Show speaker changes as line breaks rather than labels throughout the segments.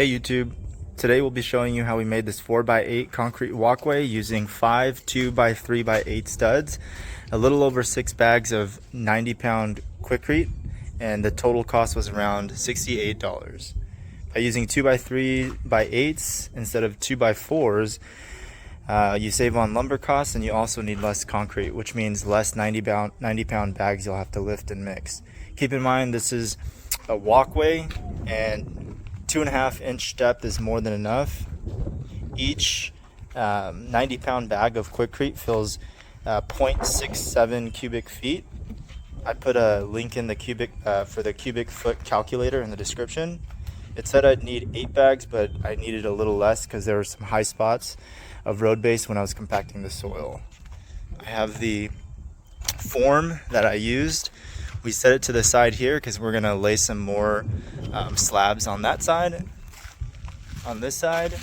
Hey YouTube, today we'll be showing you how we made this 4x8 concrete walkway using 5 2x3x8 studs, a little over 6 bags of 90-pound Quikcrete, and the total cost was around $68. By using 2x3x8s instead of 2x4s, you save on lumber costs and you also need less concrete, which means less 90-pound bags you'll have to lift and mix. Keep in mind this is a walkway and 2.5 inch depth is more than enough. Each 90-pound bag of Quikcrete fills 0.67 cubic feet. I put a link in the for the cubic foot calculator in the description. It said I'd need 8 bags, but I needed a little less because there were some high spots of road base when I was compacting the soil. I have the form that I used. We set it to the side here because we're going to lay some more slabs on that side, on this side,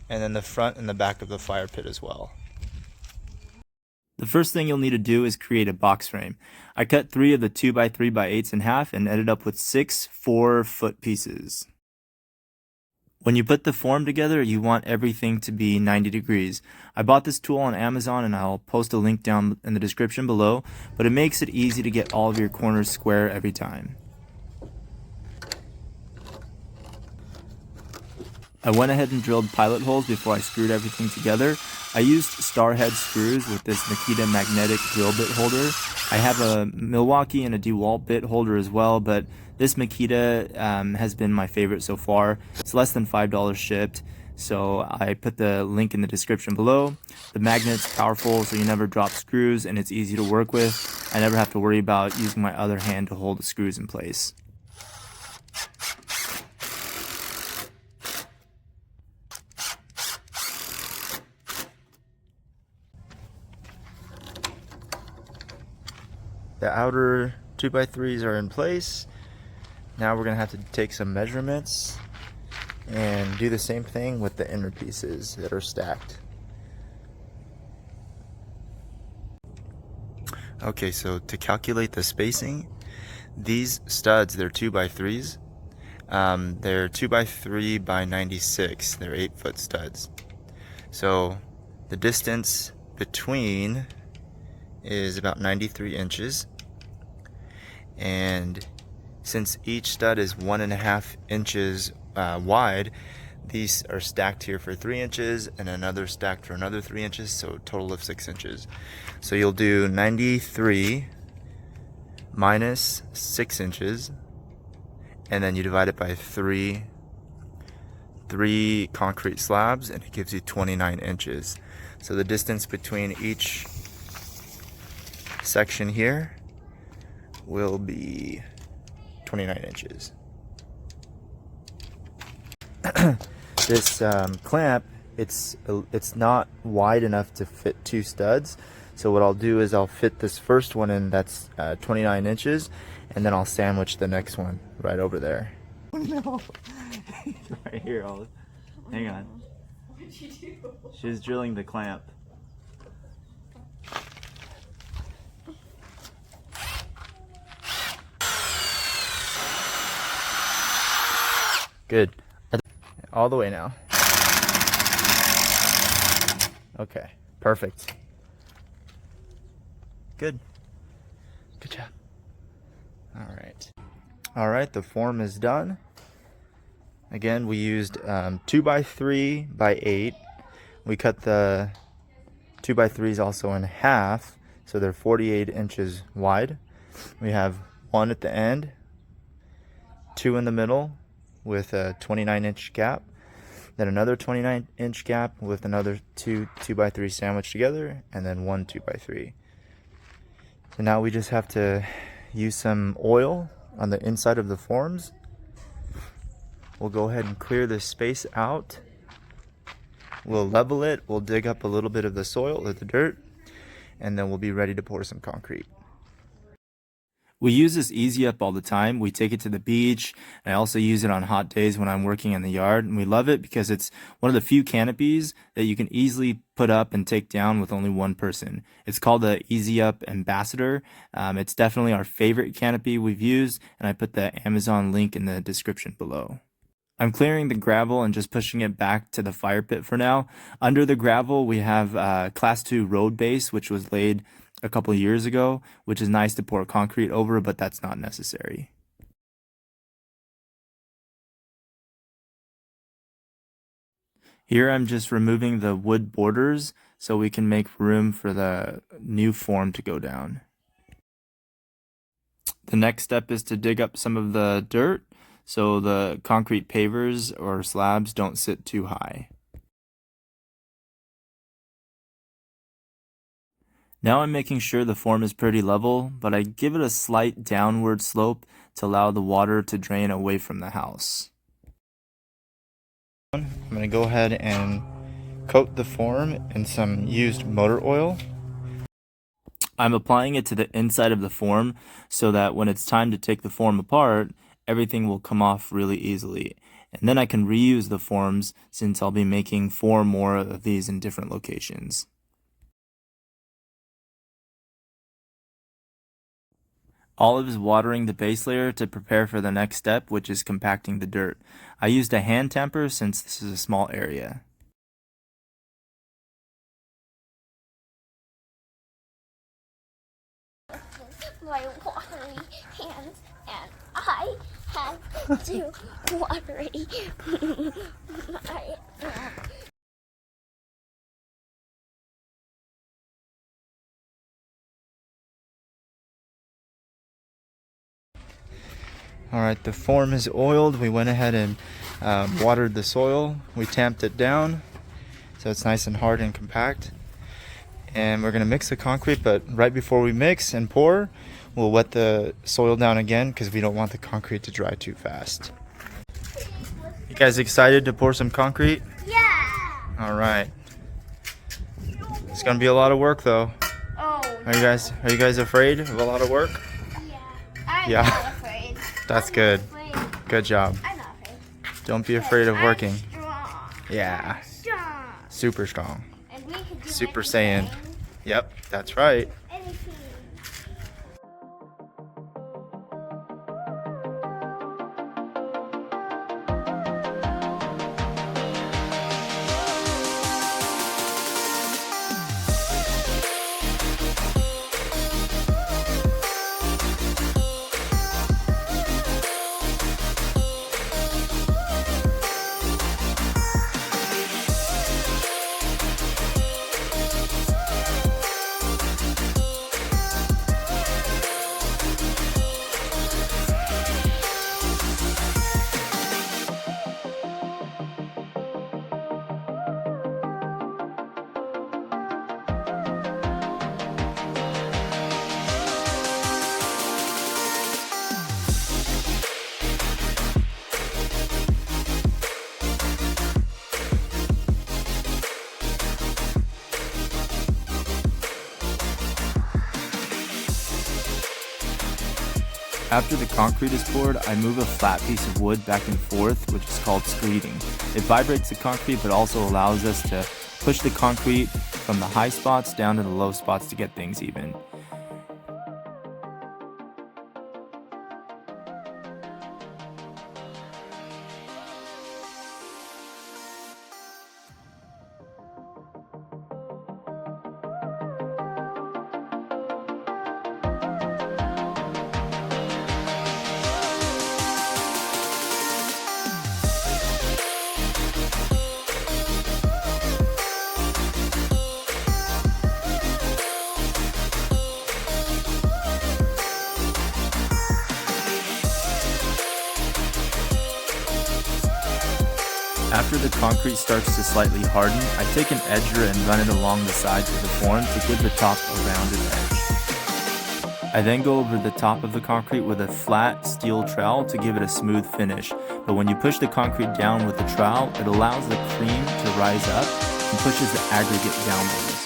and then the front and the back of the fire pit as well. The first thing you'll need to do is create a box frame. I cut 3 of the 2x3x8s in half and ended up with 6 4-foot pieces. When you put the form together, you want everything to be 90 degrees. I bought this tool on Amazon and I'll post a link down in the description below, but it makes it easy to get all of your corners square every time. I went ahead and drilled pilot holes before I screwed everything together. I used star head screws with this Makita magnetic drill bit holder. I have a Milwaukee and a DeWalt bit holder as well, but this Makita has been my favorite so far. It's less than $5 shipped, so I put the link in the description below. The magnet's powerful, so you never drop screws, and it's easy to work with. I never have to worry about using my other hand to hold the screws in place. The outer 2x3s are in place. Now we're going to have to take some measurements and do the same thing with the inner pieces that are stacked. Okay, so to calculate the spacing, these studs, they're 2x3s. They're 2x3x96. They're 8-foot studs. So the distance between is about 93 inches, and since each stud is 1.5 inches wide, these are stacked here for 3 inches and another stacked for another 3 inches, so a total of 6 inches. So you'll do 93 minus 6 inches, and then you divide it by three concrete slabs, and it gives you 29 inches. So the distance between each section here will be 29 inches. This clamp, it's not wide enough to fit 2 studs, so what I'll do is I'll fit this first one in, that's 29 inches, and then I'll sandwich the next one right over there. Oh no! Right here, Olive. Hang on. What did you do? She's drilling the clamp. Good. All the way now. Okay, perfect. Good. Good job. All right, the form is done. Again, we used 2x3x8. We cut the 2x3s also in half, so they're 48 inches wide. We have 1 at the end, 2 in the middle, with a 29-inch gap, then another 29-inch gap with another 2 2x3 sandwiched together, and then 1 2x3. So now we just have to use some oil on the inside of the forms. We'll go ahead and clear this space out. We'll level it, we'll dig up a little bit of the soil or the dirt, and then we'll be ready to pour some concrete. We use this Easy Up all the time. We take it to the beach. I also use it on hot days when I'm working in the yard, and we love it because it's one of the few canopies that you can easily put up and take down with only one person. It's called the Easy Up Ambassador. It's definitely our favorite canopy we've used, and I put the Amazon link in the description below. I'm clearing the gravel and just pushing it back to the fire pit for now. Under the gravel, we have Class 2 road base, which was laid a couple of years ago, which is nice to pour concrete over, but that's not necessary. Here I'm just removing the wood borders so we can make room for the new form to go down. The next step is to dig up some of the dirt so the concrete pavers or slabs don't sit too high. Now I'm making sure the form is pretty level, but I give it a slight downward slope to allow the water to drain away from the house. I'm going to go ahead and coat the form in some used motor oil. I'm applying it to the inside of the form so that when it's time to take the form apart, everything will come off really easily. And then I can reuse the forms since I'll be making 4 more of these in different locations. Olive is watering the base layer to prepare for the next step, which is compacting the dirt. I used a hand tamper since this is a small area.
My watery hands and I have to watery my
Alright, the form is oiled. We went ahead and watered the soil. We tamped it down so it's nice and hard and compact. And we're going to mix the concrete, but right before we mix and pour, we'll wet the soil down again because we don't want the concrete to dry too fast. You guys excited to pour some concrete?
Yeah!
Alright. It's going to be a lot of work though.
Oh.
Are you guys afraid of a lot of work?
Yeah. I'm not afraid.
That's good. Good job.
I'm not afraid.
Don't be afraid of working.
Strong.
Yeah.
Strong.
Super strong.
And we can do
Super
anything.
Saiyan. Yep, that's right.
Anything.
After the concrete is poured, I move a flat piece of wood back and forth, which is called screeding. It vibrates the concrete but also allows us to push the concrete from the high spots down to the low spots to get things even. After the concrete starts to slightly harden, I take an edger and run it along the sides of the form to give the top a rounded edge. I then go over the top of the concrete with a flat steel trowel to give it a smooth finish, but when you push the concrete down with the trowel, it allows the cream to rise up and pushes the aggregate downwards.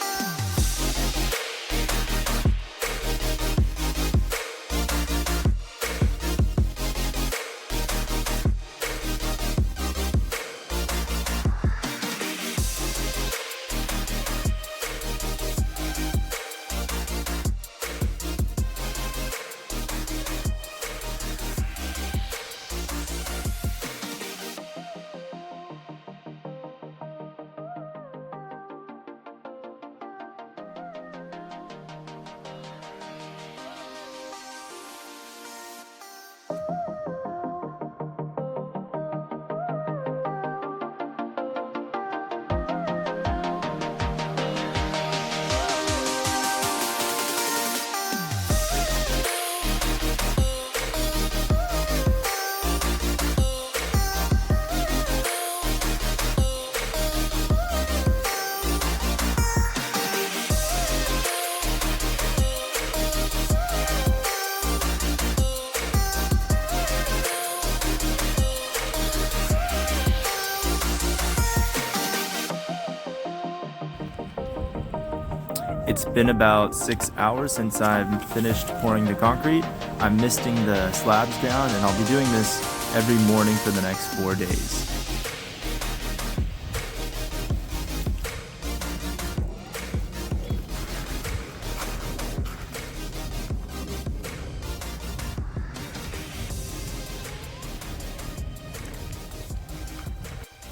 It's been about 6 hours since I've finished pouring the concrete. I'm misting the slabs down, and I'll be doing this every morning for the next 4 days.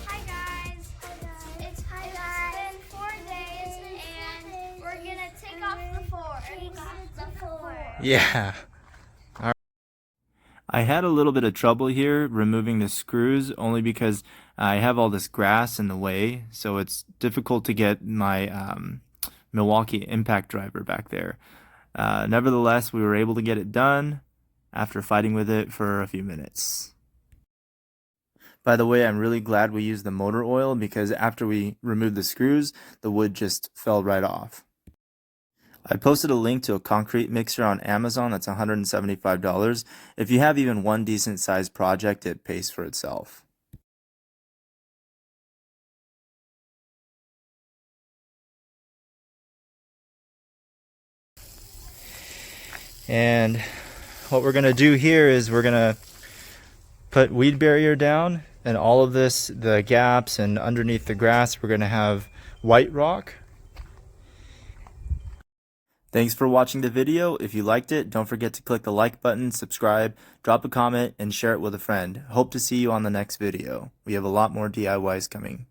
Hi guys. It's been 4 days and we're gonna take off the floor.
Yeah. I had a little bit of trouble here removing the screws only because I have all this grass in the way, so it's difficult to get my Milwaukee impact driver back there. Nevertheless, we were able to get it done after fighting with it for a few minutes. By the way, I'm really glad we used the motor oil because after we removed the screws, the wood just fell right off. I posted a link to a concrete mixer on Amazon that's $175. If you have even one decent sized project, it pays for itself. And what we're going to do here is we're going to put weed barrier down, and all of this, the gaps and underneath the grass, we're going to have white rock. Thanks for watching the video. If you liked it, don't forget to click the like button, subscribe, drop a comment, and share it with a friend. Hope to see you on the next video. We have a lot more DIYs coming.